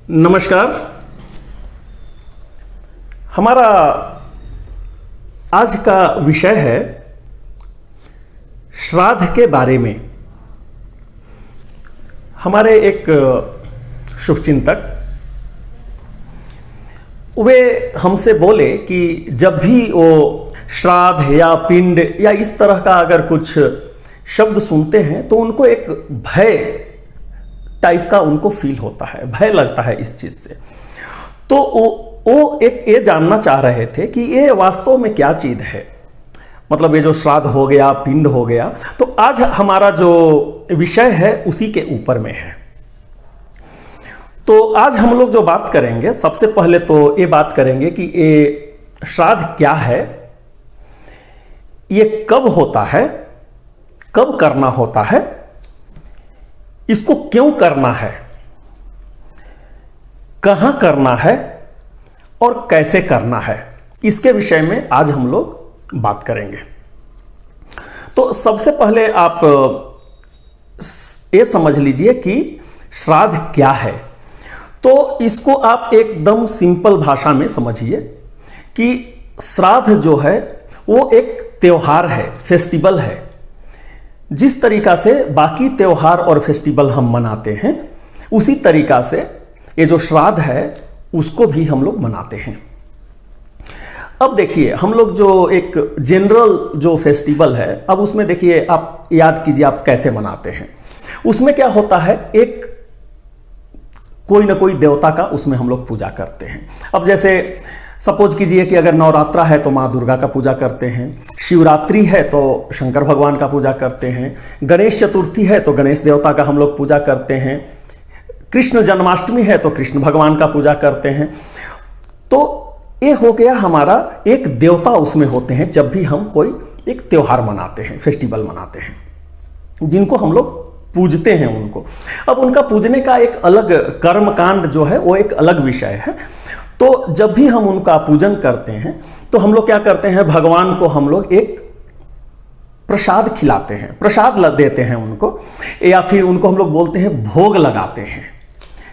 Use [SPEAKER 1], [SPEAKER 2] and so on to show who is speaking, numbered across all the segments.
[SPEAKER 1] नमस्कार। हमारा आज का विषय है श्राद्ध के बारे में। हमारे एक शुभचिंतक वे हमसे बोले कि जब भी वो श्राद्ध या पिंड या इस तरह का अगर कुछ शब्द सुनते हैं तो उनको एक भय टाइप का उनको फील होता है, भय लगता है इस चीज से। तो वो एक ये जानना चाह रहे थे कि ये वास्तव में क्या चीज है, मतलब ये जो श्राद्ध हो गया, पिंड हो गया। तो आज हमारा जो विषय है उसी के ऊपर में है। तो आज हम लोग जो बात करेंगे, सबसे पहले तो ये बात करेंगे कि ये श्राद्ध क्या है, ये कब होता है, कब करना होता है, इसको क्यों करना है, कहां करना है और कैसे करना है, इसके विषय में आज हम लोग बात करेंगे। तो सबसे पहले आप ये समझ लीजिए कि श्राद्ध क्या है। तो इसको आप एकदम सिंपल भाषा में समझिए कि श्राद्ध जो है वो एक त्योहार है, फेस्टिवल है। जिस तरीका से बाकी त्योहार और फेस्टिवल हम मनाते हैं उसी तरीका से ये जो श्राद्ध है उसको भी हम लोग मनाते हैं। अब देखिए, हम लोग जो एक जनरल जो फेस्टिवल है, अब उसमें देखिए आप याद कीजिए आप कैसे मनाते हैं। उसमें क्या होता है, एक कोई ना कोई देवता का उसमें हम लोग पूजा करते हैं। अब जैसे सपोज कीजिए कि अगर नवरात्रा है तो माँ दुर्गा का पूजा करते हैं, शिवरात्रि है तो शंकर भगवान का पूजा करते हैं, गणेश चतुर्थी है तो गणेश देवता का हम लोग पूजा करते हैं, कृष्ण जन्माष्टमी है तो कृष्ण भगवान का पूजा करते हैं। तो ये हो गया हमारा एक देवता उसमें होते हैं जब भी हम कोई एक त्योहार मनाते हैं, फेस्टिवल मनाते हैं, जिनको हम लोग पूजते हैं उनको। अब उनका पूजने का एक अलग कर्मकांड जो है वो एक अलग विषय है। तो जब भी हम उनका पूजन करते हैं तो हम लोग क्या करते हैं, भगवान को हम लोग एक प्रसाद खिलाते हैं, प्रसाद देते हैं उनको, या फिर उनको हम लोग बोलते हैं भोग लगाते हैं,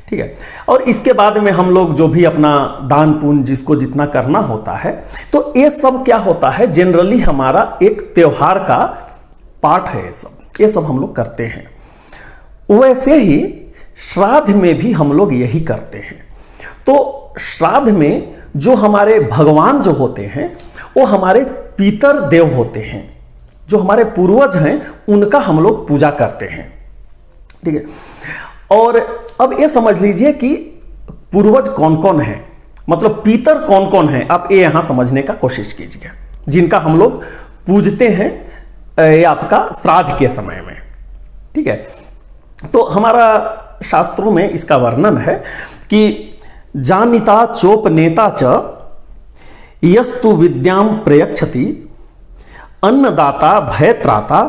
[SPEAKER 1] ठीक है। और इसके बाद में हम लोग जो भी अपना दान पुण्य जिसको जितना करना होता है, तो ये सब क्या होता है, जनरली हमारा एक त्योहार का पार्ट है। ये सब हम लोग करते हैं। वैसे ही श्राद्ध में भी हम लोग यही करते हैं। तो श्राद्ध में जो हमारे भगवान जो होते हैं वो हमारे पितर देव होते हैं, जो हमारे पूर्वज हैं उनका हम लोग पूजा करते हैं, ठीक है। और अब ये समझ लीजिए कि पूर्वज कौन कौन है, मतलब पितर कौन कौन है, आप ये यहां समझने का कोशिश कीजिए, जिनका हम लोग पूजते हैं ये आपका श्राद्ध के समय में, ठीक है। तो हमारा शास्त्रों में इसका वर्णन है कि जानिता चोपनेता च यस्तु विद्याम प्रयच्छति अन्नदाता भयत्राता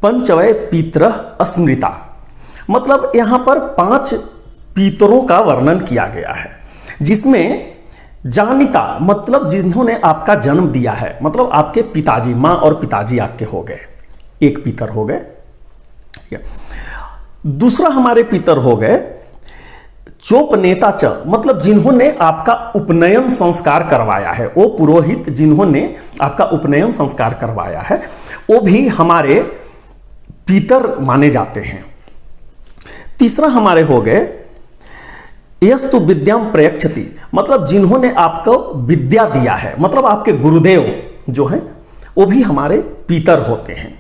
[SPEAKER 1] पंचवय पितर अस्मृता। मतलब यहां पर 5 पितरों का वर्णन किया गया है, जिसमें जानिता मतलब जिन्होंने आपका जन्म दिया है, मतलब आपके पिताजी, मां और पिताजी आपके हो गए, एक पितर हो गए, ठीक है। दूसरा हमारे पितर हो गए चोपनेता च, मतलब जिन्होंने आपका उपनयन संस्कार करवाया है, वो पुरोहित जिन्होंने आपका उपनयन संस्कार करवाया है वो भी हमारे पितर माने जाते हैं। तीसरा हमारे हो गए यस्तु विद्याम प्रयच्छति, मतलब जिन्होंने आपको विद्या दिया है, मतलब आपके गुरुदेव जो हैं वो भी हमारे पितर होते हैं।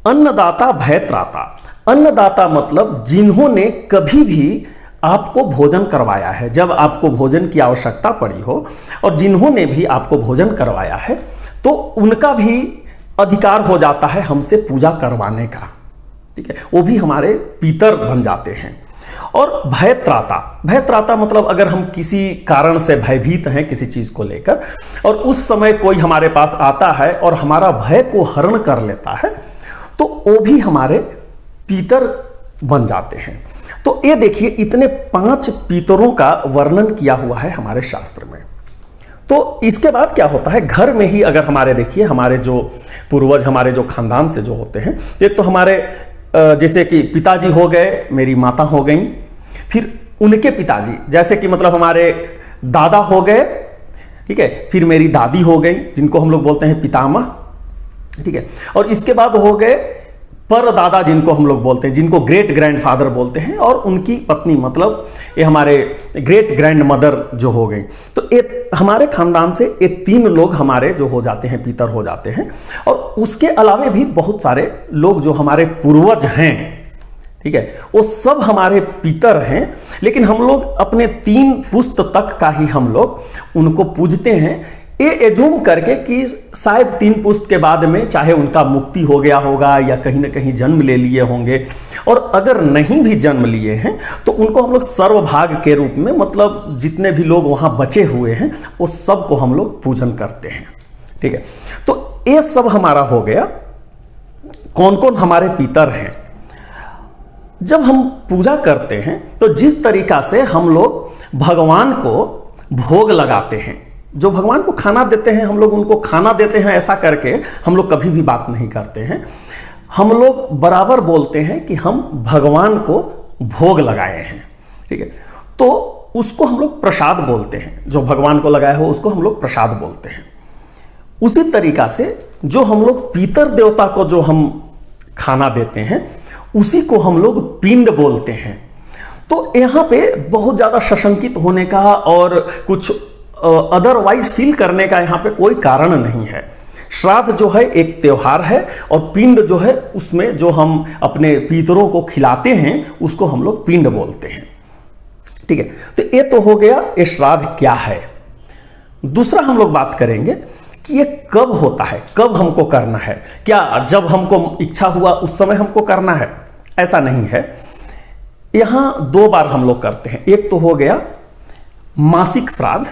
[SPEAKER 1] अन्नदाता भयत्राता, अन्नदाता मतलब जिन्होंने कभी भी आपको भोजन करवाया है, जब आपको भोजन की आवश्यकता पड़ी हो और जिन्होंने भी आपको भोजन करवाया है तो उनका भी अधिकार हो जाता है हमसे पूजा करवाने का, ठीक है, वो भी हमारे पितर बन जाते हैं। और भयत्राता, भयत्राता मतलब अगर हम किसी कारण से भयभीत हैं किसी चीज को लेकर और उस समय कोई हमारे पास आता है और हमारा भय को हरण कर लेता है तो वो भी हमारे पितर बन जाते हैं। तो ये देखिए इतने 5 पितरों का वर्णन किया हुआ है हमारे शास्त्र में। तो इसके बाद क्या होता है, घर में ही अगर हमारे देखिए हमारे जो पूर्वज, हमारे जो खानदान से जो होते हैं, एक तो हमारे जैसे कि पिताजी हो गए, मेरी माता हो गई, फिर उनके पिताजी, जैसे कि मतलब हमारे दादा हो गए, ठीक है, फिर मेरी दादी हो गई जिनको हम लोग बोलते हैं पितामह, ठीक है, और इसके बाद हो गए परदादा जिनको हम लोग बोलते हैं, जिनको ग्रेट ग्रैंडफादर बोलते हैं, और उनकी पत्नी, मतलब ये हमारे ग्रेट ग्रैंड मदर जो हो गई। तो ये हमारे खानदान से ये 3 लोग हमारे जो हो जाते हैं, पितर हो जाते हैं। और उसके अलावे भी बहुत सारे लोग जो हमारे पूर्वज हैं, ठीक है, वो सब हमारे पितर हैं, लेकिन हम लोग अपने 3 पुस्त तक का ही हम लोग उनको पूजते हैं, ये एज्यूम करके कि शायद 3 पुस्त के बाद में चाहे उनका मुक्ति हो गया होगा या कहीं ना कहीं जन्म ले लिए होंगे, और अगर नहीं भी जन्म लिए हैं तो उनको हम लोग सर्वभाग के रूप में, मतलब जितने भी लोग वहाँ बचे हुए हैं वो सब को हम लोग पूजन करते हैं, ठीक है। तो ये सब हमारा हो गया कौन कौन हमारे पितर हैं। जब हम पूजा करते हैं तो जिस तरीका से हम लोग भगवान को भोग लगाते हैं, जो भगवान को खाना देते हैं, हम लोग उनको खाना देते हैं, ऐसा करके हम लोग कभी भी बात नहीं करते हैं। हम लोग बराबर बोलते हैं कि हम भगवान को भोग लगाए हैं, ठीक है। तो उसको हम लोग प्रसाद बोलते हैं, जो भगवान को लगाया हो उसको हम लोग प्रसाद बोलते हैं। उसी तरीका से जो हम लोग पितर देवता को जो हम खाना देते हैं उसी को हम लोग पिंड बोलते हैं। तो यहाँ पे बहुत ज़्यादा सशंकित होने का और कुछ अदरवाइज फील करने का यहाँ पे कोई कारण नहीं है। श्राद्ध जो है एक त्योहार है, और पिंड जो है उसमें जो हम अपने पितरों को खिलाते हैं उसको हम लोग पिंड बोलते हैं, ठीक है। तो ये तो हो गया ये श्राद्ध क्या है। दूसरा हम लोग बात करेंगे कि ये कब होता है, कब हमको करना है। क्या जब हमको इच्छा हुआ उस समय हमको करना है? ऐसा नहीं है। यहाँ 2 बार हम लोग करते हैं। एक तो हो गया मासिक श्राद्ध,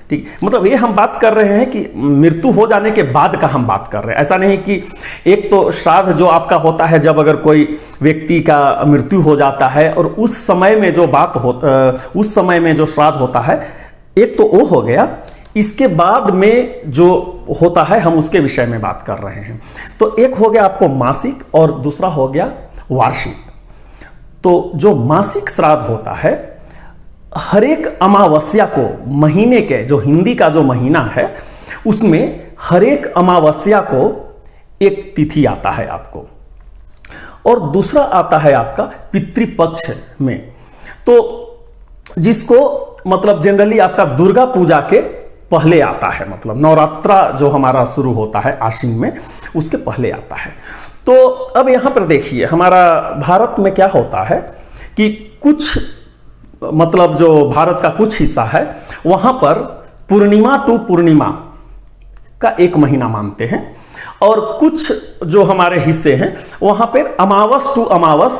[SPEAKER 1] ठीक, मतलब ये हम बात कर रहे हैं कि मृत्यु हो जाने के बाद का हम बात कर रहे हैं। ऐसा नहीं कि एक तो श्राद्ध जो आपका होता है जब अगर कोई व्यक्ति का मृत्यु हो जाता है और उस समय में जो बात हो उस समय में जो श्राद्ध होता है, एक तो वो हो गया। इसके बाद में जो होता है हम उसके विषय में बात कर रहे हैं। तो एक हो गया आपको मासिक और दूसरा हो गया वार्षिक। तो जो मासिक श्राद्ध होता है, हर एक अमावस्या को, महीने के जो हिंदी का जो महीना है उसमें हर एक अमावस्या को एक तिथि आता है आपको, और दूसरा आता है आपका पितृपक्ष में। तो जिसको मतलब जनरली आपका दुर्गा पूजा के पहले आता है, मतलब नवरात्रा जो हमारा शुरू होता है आश्विन में उसके पहले आता है। तो अब यहाँ पर देखिए हमारा भारत में क्या होता है कि कुछ मतलब जो भारत का कुछ हिस्सा है वहाँ पर पूर्णिमा टू पूर्णिमा का एक महीना मानते हैं, और कुछ जो हमारे हिस्से हैं वहाँ पर अमावस टू अमावस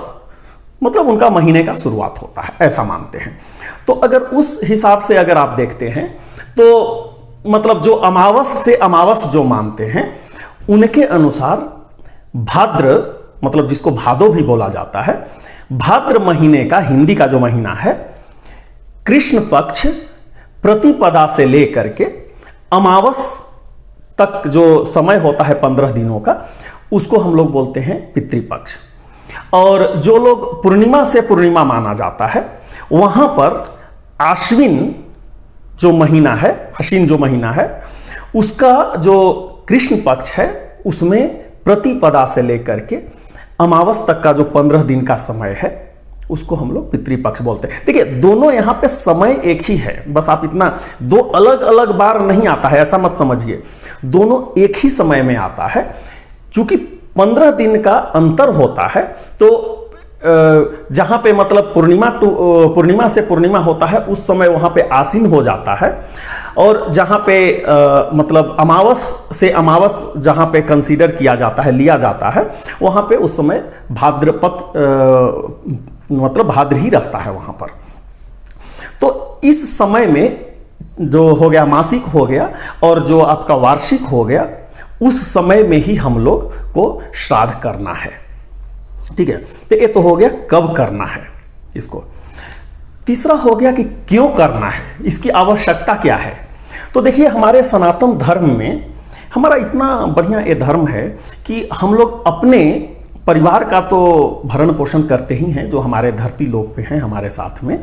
[SPEAKER 1] मतलब उनका महीने का शुरुआत होता है, ऐसा मानते हैं। तो अगर उस हिसाब से अगर आप देखते हैं तो मतलब जो अमावस से अमावस जो मानते हैं उनके अनुसार भाद्र, मतलब जिसको भादो भी बोला जाता है, भाद्र महीने का हिंदी का जो महीना है, कृष्ण पक्ष प्रतिपदा से लेकर के अमावस तक जो समय होता है 15 दिनों का, उसको हम लोग बोलते हैं पितृपक्ष। और जो लोग पूर्णिमा से पूर्णिमा माना जाता है वहां पर आश्विन जो महीना है, आश्विन जो महीना है उसका जो कृष्ण पक्ष है उसमें प्रतिपदा से लेकर के अमावस तक का जो 15 दिन का समय है उसको हम लोग पितृपक्ष बोलते हैं। देखिए दोनों यहाँ पे समय एक ही है, बस आप इतना 2 अलग अलग बार नहीं आता है ऐसा मत समझिए, दोनों एक ही समय में आता है। चूंकि 15 दिन का अंतर होता है तो जहाँ पे मतलब पूर्णिमा से पूर्णिमा होता है उस समय वहाँ पे आसीन हो जाता है, और जहाँ पे मतलब अमावस से अमावस जहाँ पे कंसीडर किया जाता है, लिया जाता है, वहाँ पे उस समय भाद्रपद मतलब भाद्र ही रहता है वहाँ पर। तो इस समय में जो हो गया मासिक हो गया और जो आपका वार्षिक हो गया, उस समय में ही हम लोग को श्राद्ध करना है, ठीक है। तो ये तो हो गया कब करना है इसको। तीसरा हो गया कि क्यों करना है, इसकी आवश्यकता क्या है। तो देखिए हमारे सनातन धर्म में हमारा इतना बढ़िया ये धर्म है कि हम लोग अपने परिवार का तो भरण पोषण करते ही हैं, जो हमारे धरती लोक पे हैं हमारे साथ में,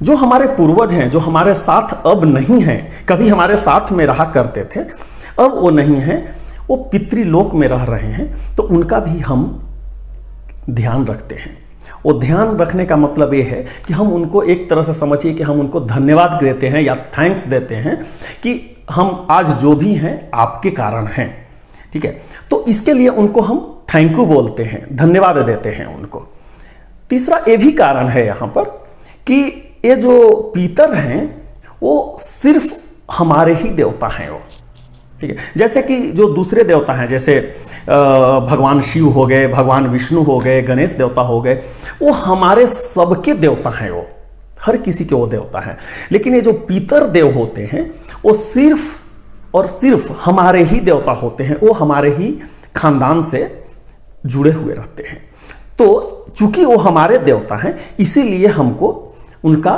[SPEAKER 1] जो हमारे पूर्वज हैं, जो हमारे साथ अब नहीं हैं, कभी हमारे साथ में रहा करते थे, अब वो नहीं हैं, वो पितृलोक में रह रहे हैं, तो उनका भी हम ध्यान रखते हैं। वो ध्यान रखने का मतलब ये है कि हम उनको एक तरह से समझिए कि हम उनको धन्यवाद देते हैं या थैंक्स देते हैं कि हम आज जो भी हैं आपके कारण हैं। ठीक है, तो इसके लिए उनको हम थैंक यू बोलते हैं, धन्यवाद देते हैं उनको। तीसरा ये भी कारण है यहाँ पर कि ये जो पितर हैं वो सिर्फ हमारे ही देवता हैं वो। ठीक है, जैसे कि जो दूसरे देवता हैं, जैसे भगवान शिव हो गए, भगवान विष्णु हो गए, गणेश देवता हो गए, वो हमारे सबके देवता हैं, वो हर किसी के वो देवता हैं। लेकिन ये जो पितर देव होते हैं वो सिर्फ और सिर्फ हमारे ही देवता होते हैं, वो हमारे ही खानदान से जुड़े हुए रहते हैं। तो चूंकि वो हमारे देवता हैं, इसीलिए हमको उनका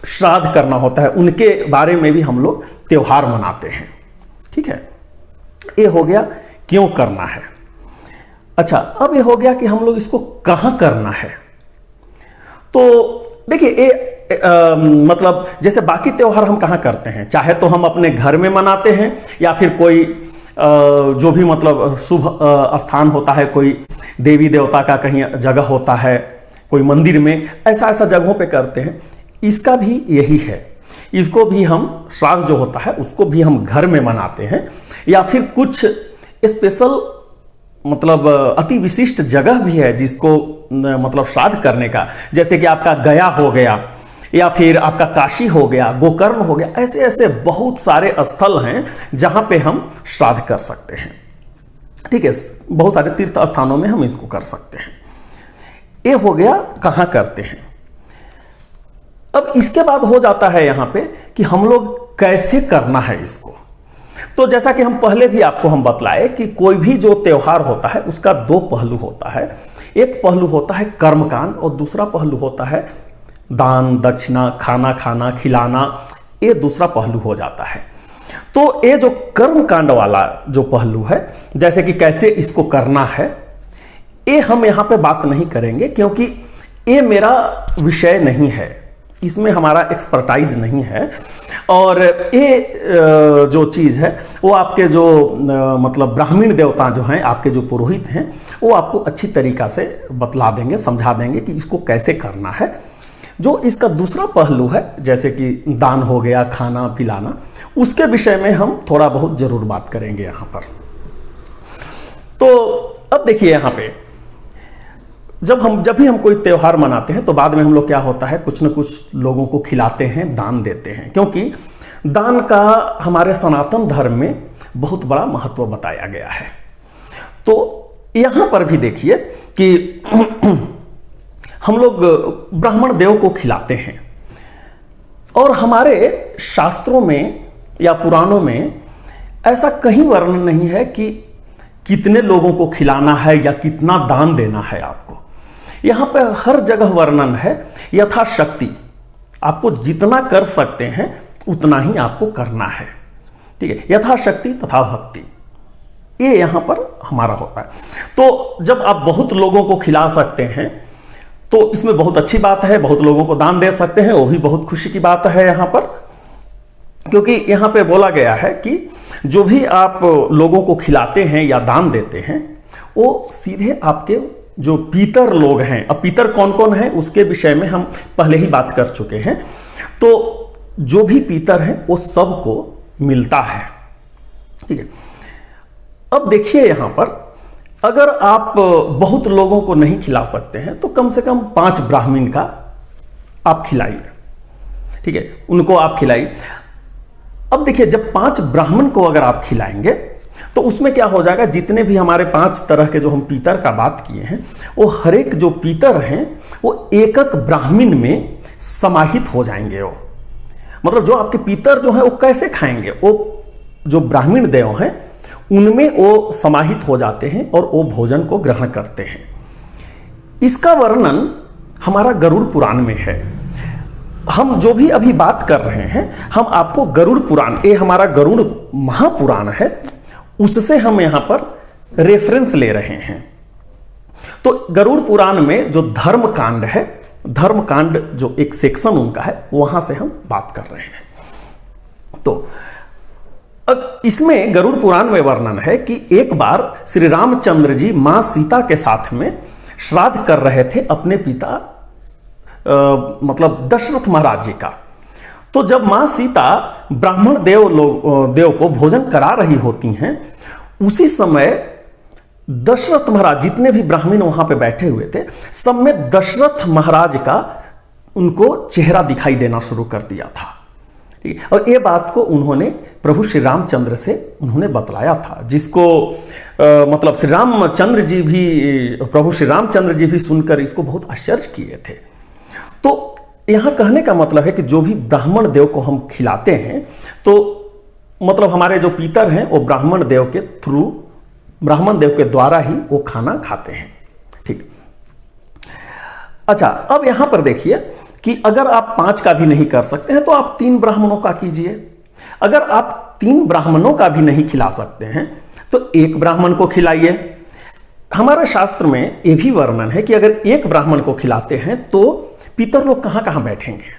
[SPEAKER 1] श्राद्ध करना होता है, उनके बारे में भी हम लोग त्योहार मनाते हैं। ठीक है, ये हो गया क्यों करना है। अच्छा, अब ये हो गया कि हम लोग इसको कहाँ करना है। तो देखिए ये मतलब जैसे बाकी त्योहार हम कहाँ करते हैं, चाहे तो हम अपने घर में मनाते हैं या फिर कोई जो भी मतलब शुभ स्थान होता है, कोई देवी देवता का कहीं जगह होता है, कोई मंदिर में, ऐसा जगहों पे करते हैं। इसका भी यही है, इसको भी हम श्राद्ध जो होता है उसको भी हम घर में मनाते हैं, या फिर कुछ स्पेशल मतलब अति विशिष्ट जगह भी है जिसको मतलब श्राद्ध करने का, जैसे कि आपका गया हो गया या फिर आपका काशी हो गया, गोकर्ण हो गया, ऐसे ऐसे बहुत सारे स्थल हैं जहां पे हम श्राद्ध कर सकते हैं। ठीक है, बहुत सारे तीर्थ स्थानों में हम इसको कर सकते हैं। ये हो गया कहाँ करते हैं। अब इसके बाद हो जाता है यहाँ पे कि हम लोग कैसे करना है इसको। तो जैसा कि हम पहले भी आपको हम बतलाए कि कोई भी जो त्योहार होता है उसका दो पहलू होता है। एक पहलू होता है कर्मकांड और दूसरा पहलू होता है दान दक्षिणा, खाना खाना, खिलाना, ये दूसरा पहलू हो जाता है। तो ये जो कर्मकांड वाला जो पहलू है, जैसे कि कैसे इसको करना है, ये हम यहाँ पे बात नहीं करेंगे क्योंकि ये मेरा विषय नहीं है, इसमें हमारा एक्सपर्टाइज नहीं है। और ये जो चीज़ है वो आपके जो मतलब ब्राह्मण देवता जो हैं, आपके जो पुरोहित हैं, वो आपको अच्छी तरीक़ा से बतला देंगे, समझा देंगे कि इसको कैसे करना है। जो इसका दूसरा पहलू है, जैसे कि दान हो गया, खाना पिलाना, उसके विषय में हम थोड़ा बहुत ज़रूर बात करेंगे यहाँ पर। तो अब देखिए यहाँ पे जब भी हम कोई त्यौहार मनाते हैं तो बाद में हम लोग क्या होता है, कुछ न कुछ लोगों को खिलाते हैं, दान देते हैं, क्योंकि दान का हमारे सनातन धर्म में बहुत बड़ा महत्व बताया गया है। तो यहाँ पर भी देखिए कि हम लोग ब्राह्मण देव को खिलाते हैं, और हमारे शास्त्रों में या पुराणों में ऐसा कहीं वर्णन नहीं है कि कितने लोगों को खिलाना है या कितना दान देना है आपको। यहाँ पे हर जगह वर्णन है यथाशक्ति, आपको जितना कर सकते हैं उतना ही आपको करना है। ठीक है, यथाशक्ति तथा भक्ति, ये यहाँ पर हमारा होता है। तो जब आप बहुत लोगों को खिला सकते हैं तो इसमें बहुत अच्छी बात है, बहुत लोगों को दान दे सकते हैं, वो भी बहुत खुशी की बात है यहाँ पर, क्योंकि यहाँ पे बोला गया है कि जो भी आप लोगों को खिलाते हैं या दान देते हैं वो सीधे आपके जो पितर लोग हैं, अब पितर कौन कौन है उसके विषय में हम पहले ही बात कर चुके हैं। तो जो भी पितर हैं वो सबको मिलता है। ठीक है, अब देखिए यहाँ पर अगर आप बहुत लोगों को नहीं खिला सकते हैं तो कम से कम 5 ब्राह्मण का आप खिलाइए। ठीक है, उनको आप खिलाइए। अब देखिए, जब 5 ब्राह्मण को अगर आप खिलाएंगे तो उसमें क्या हो जाएगा, जितने भी हमारे 5 तरह के जो हम पीतर का बात किए हैं, वो हर एक जो पीतर हैं वो एक एक ब्राह्मण में समाहित हो जाएंगे। वो मतलब जो आपके पीतर जो हैं वो कैसे खाएंगे, वो जो ब्राह्मण देव हैं उनमें वो समाहित हो जाते हैं और वो भोजन को ग्रहण करते हैं। इसका वर्णन हमारा गरुड़ पुराण में है। हम जो भी अभी बात कर रहे हैं, हम आपको गरुड़ पुराण, ये हमारा गरुड़ महापुराण है, उससे हम यहां पर रेफरेंस ले रहे हैं। तो गरुड़ पुराण में जो धर्म कांड है धर्मकांड जो एक सेक्शन उनका है वहां से हम बात कर रहे हैं। तो अब इसमें गरुड़ पुराण में वर्णन है कि एक बार श्री रामचंद्र जी मां सीता के साथ में श्राद्ध कर रहे थे अपने पिता मतलब दशरथ महाराज जी का। तो जब मां सीता ब्राह्मण देव को भोजन करा रही होती हैं, उसी समय दशरथ महाराज, जितने भी ब्राह्मण वहां पे बैठे हुए थे, सब में दशरथ महाराज का उनको चेहरा दिखाई देना शुरू कर दिया था। ठीक है, और ये बात को उन्होंने प्रभु श्री रामचंद्र से उन्होंने बतलाया था, जिसको मतलब श्री रामचंद्र जी भी, प्रभु श्री रामचंद्र जी भी सुनकर इसको बहुत आश्चर्य किए थे। तो यहां कहने का मतलब है कि जो भी ब्राह्मण देव को हम खिलाते हैं, तो मतलब हमारे जो पितर हैं वो ब्राह्मण देव के थ्रू, ब्राह्मण देव के द्वारा ही वो खाना खाते हैं। ठीक। अच्छा, अब यहां पर देखिए कि अगर आप 5 का भी नहीं कर सकते हैं तो आप 3 ब्राह्मणों का कीजिए। अगर आप 3 ब्राह्मणों का भी नहीं खिला सकते हैं तो 1 ब्राह्मण को खिलाइए। हमारे शास्त्र में यह भी वर्णन है कि अगर 1 ब्राह्मण को खिलाते हैं तो पितर लोग कहां कहां बैठेंगे।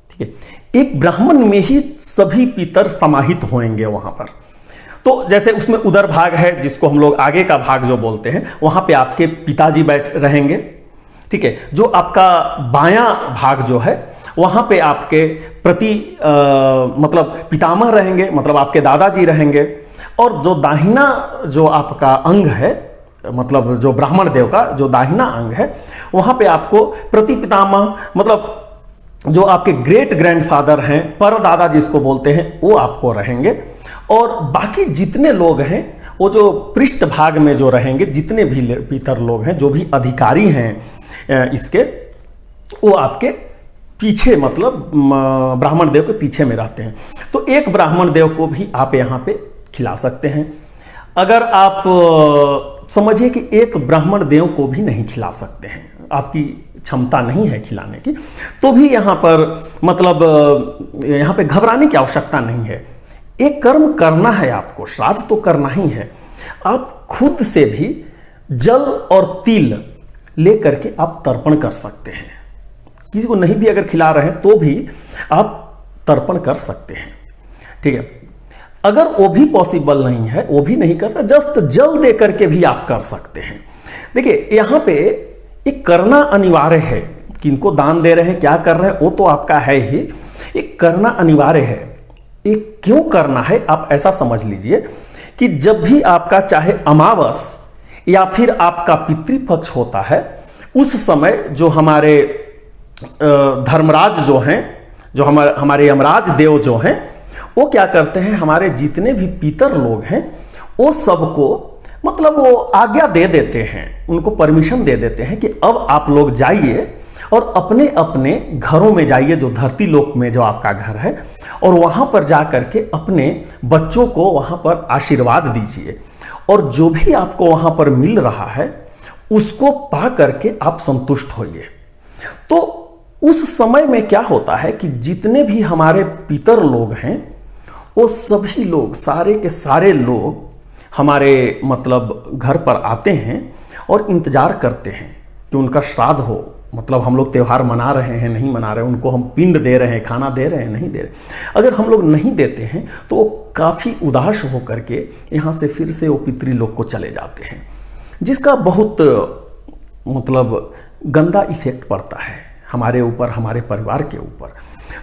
[SPEAKER 1] ठीक है, एक ब्राह्मण में ही सभी पितर समाहित होंगे वहां पर। तो जैसे उसमें उदर भाग है, जिसको हम लोग आगे का भाग जो बोलते हैं, वहां पे आपके पिताजी बैठ रहेंगे। ठीक है, जो आपका बायां भाग जो है वहां पे आपके मतलब पितामह रहेंगे, मतलब आपके दादाजी रहेंगे। और जो दाहिना जो आपका अंग है, मतलब जो ब्राह्मण देव का जो दाहिना अंग है, वहां पे आपको प्रतिपितामह, मतलब जो आपके ग्रेट ग्रैंडफादर हैं, परदादा जिसको बोलते हैं, वो आपको रहेंगे। और बाकी जितने लोग हैं वो जो पृष्ठ भाग में जो रहेंगे, जितने भी पितर लोग हैं, जो भी अधिकारी हैं इसके, वो आपके पीछे, मतलब ब्राह्मण देव के पीछे में रहते हैं। तो 1 ब्राह्मण देव को भी आप यहाँ पे खिला सकते हैं। अगर आप समझिए कि 1 ब्राह्मण देव को भी नहीं खिला सकते हैं, आपकी क्षमता नहीं है खिलाने की, तो भी यहाँ पर मतलब यहाँ पे घबराने की आवश्यकता नहीं है। एक कर्म करना है आपको, श्राद्ध तो करना ही है। आप खुद से भी जल और तिल लेकर के आप तर्पण कर सकते हैं। किसी को नहीं भी अगर खिला रहे हैं तो भी आप तर्पण कर सकते हैं। ठीक है, अगर वो भी पॉसिबल नहीं है, वो भी नहीं कर सकते, जस्ट जल दे करके भी आप कर सकते हैं। देखिए, यहां पे एक करना अनिवार्य है। किनको दान दे रहे हैं, क्या कर रहे हैं, वो तो आपका है ही, एक करना अनिवार्य है। एक क्यों करना है, आप ऐसा समझ लीजिए कि जब भी आपका चाहे अमावस या फिर आपका पितृपक्ष होता है, उस समय जो हमारे धर्मराज जो हैं, जो हमारे यमराज देव जो हैं, वो क्या करते हैं, हमारे जितने भी पितर लोग हैं वो सबको मतलब वो आज्ञा दे देते हैं, उनको परमिशन दे देते हैं कि अब आप लोग जाइए और अपने अपने घरों में जाइए, जो धरती लोक में जो आपका घर है, और वहां पर जा करके अपने बच्चों को वहां पर आशीर्वाद दीजिए। और जो भी आपको वहां पर मिल रहा है उसको पा करके आप संतुष्ट होइए। तो उस समय में क्या होता है कि जितने भी हमारे पितर लोग हैं वो सभी लोग, सारे के सारे लोग हमारे मतलब घर पर आते हैं और इंतजार करते हैं कि उनका श्राद्ध हो। मतलब हम लोग त्यौहार मना रहे हैं, नहीं मना रहे, उनको हम पिंड दे रहे हैं, खाना दे रहे हैं, नहीं दे रहे। अगर हम लोग नहीं देते हैं तो वो काफ़ी उदास हो करके यहाँ से फिर से वो पितृलोक को चले जाते हैं, जिसका बहुत मतलब गंदा इफेक्ट पड़ता है हमारे ऊपर, हमारे परिवार के ऊपर।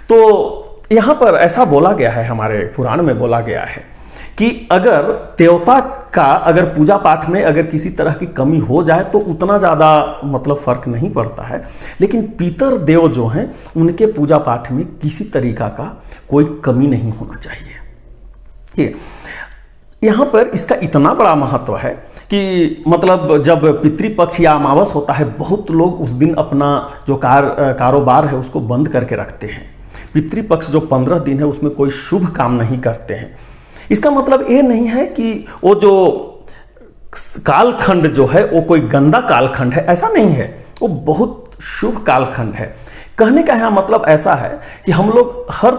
[SPEAKER 1] तो यहाँ पर ऐसा बोला गया है, हमारे पुराण में बोला गया है कि अगर देवता का अगर पूजा पाठ में अगर किसी तरह की कमी हो जाए तो उतना ज़्यादा मतलब फर्क नहीं पड़ता है, लेकिन पितर देव जो हैं उनके पूजा पाठ में किसी तरीका का कोई कमी नहीं होना चाहिए। ठीक है, यहाँ पर इसका इतना बड़ा महत्व है कि मतलब जब पितृपक्ष या अमावस होता है, बहुत लोग उस दिन अपना जो कारोबार है उसको बंद करके रखते हैं। पितृपक्ष जो 15 दिन है उसमें कोई शुभ काम नहीं करते हैं। इसका मतलब ये नहीं है कि वो जो कालखंड जो है वो कोई गंदा कालखंड है, ऐसा नहीं है, वो बहुत शुभ कालखंड है। कहने का यहाँ मतलब ऐसा है कि हम लोग हर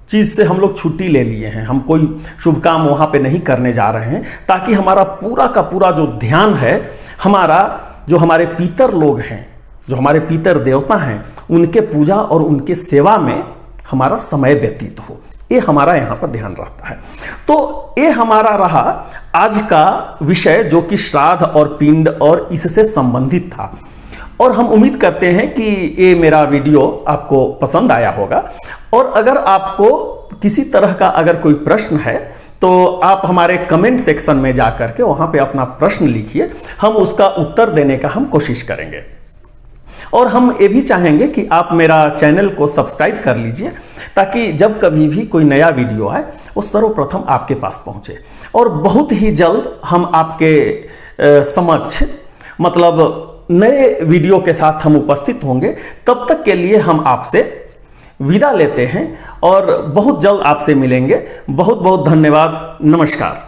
[SPEAKER 1] चीज़ से हम लोग छुट्टी ले लिए हैं, हम कोई शुभ काम वहाँ पे नहीं करने जा रहे हैं, ताकि हमारा पूरा का पूरा जो ध्यान है, हमारा जो हमारे पितर लोग हैं जो हमारे पितर देवता हैं, उनके पूजा और उनके सेवा में हमारा समय व्यतीत हो, ये हमारा यहाँ पर ध्यान रहता है। तो ये हमारा रहा आज का विषय, जो कि श्राद्ध और पिंड और इससे संबंधित था। और हम उम्मीद करते हैं कि ये मेरा वीडियो आपको पसंद आया होगा। और अगर आपको किसी तरह का अगर कोई प्रश्न है तो आप हमारे कमेंट सेक्शन में जा करके वहाँ पे अपना प्रश्न लिखिए, हम उसका उत्तर देने का हम कोशिश करेंगे। और हम ये भी चाहेंगे कि आप मेरा चैनल को सब्सक्राइब कर लीजिए, ताकि जब कभी भी कोई नया वीडियो आए वो सर्वप्रथम आपके पास पहुँचे। और बहुत ही जल्द हम आपके समक्ष मतलब नए वीडियो के साथ हम उपस्थित होंगे। तब तक के लिए हम आपसे विदा लेते हैं और बहुत जल्द आपसे मिलेंगे। बहुत बहुत धन्यवाद। नमस्कार।